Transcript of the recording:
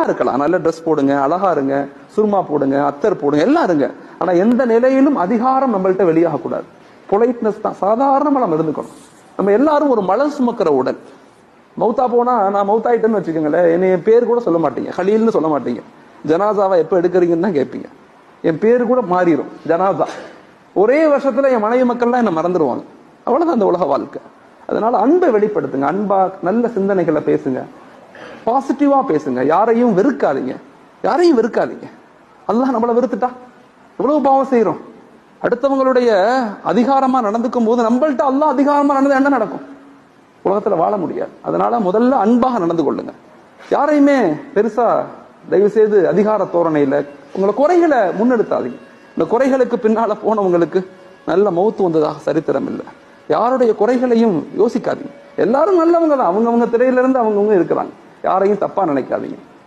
இருக்கலாம், நல்ல ட்ரெஸ் போடுங்க, அழகா இருங்க, சுருமா போடுங்க, அத்தர் போடுங்க, எல்லாம் இருங்க. ஆனா எந்த நிலையிலும் அதிகாரம் நம்மள்ட்ட வெளியாக கூடாது. பொலைட்னஸ் தான், சாதாரணமா நம்ம இருந்துக்கணும். நம்ம எல்லாரும் ஒரு மலம் சுமக்கிற உடல். மௌத்தா போனா நான் மௌத்தாயிட்டேன்னு வச்சுக்கோங்களேன், என்னை என் பேர் கூட சொல்ல மாட்டீங்க, ஹலீல்னு சொல்ல மாட்டீங்க. ஜனாசாவை எப்ப எடுக்கிறீங்கன்னு தான் கேட்பீங்க. என் பேரு கூட மாறிடும், ஜனாசா. ஒரே வருஷத்துல என் மனைவி மக்கள்லாம் என்ன மறந்துடுவாங்க. அவ்வளவுதான் அந்த உலக வாழ்க்கை. அதனால அன்பை வெளிப்படுத்துங்க, அன்பா நல்ல சிந்தனைகளை பேசுங்க, பாசிட்டிவா பேசுங்க, யாரையும் வெறுக்காதீங்க, யாரையும் வெறுக்காதீங்க. அல்லாஹ் நம்மளை வெறுத்துட்டா எவ்வளவு பாவம் செய்யறோம். அடுத்தவங்களுடைய அதிகாரமா நடந்துக்கும் போது நம்மள்ட்ட அல்லாஹ் அதிகாரமா நடந்து என்ன நடக்கும்? உலகத்துல வாழ முடியாது. அதனால முதல்ல அன்பாக நடந்து கொள்ளுங்க. யாரையுமே பெருசா தயவு செய்து அதிகார தோரணையில உங்களை குறைகளை முன்னெடுத்தாதீங்க. இந்த குறைகளுக்கு பின்னால போனவங்களுக்கு நல்ல மௌத்து வந்ததாக சரித்திரம் இல்லை. யாருடைய குறைகளையும் யோசிக்காதீங்க. எல்லாரும் நல்லவங்க தான், அவங்கவுங்க திரையில இருந்து அவங்கவுங்க இருக்கிறாங்க. யாரையும் தப்பா நினைக்காதீங்க.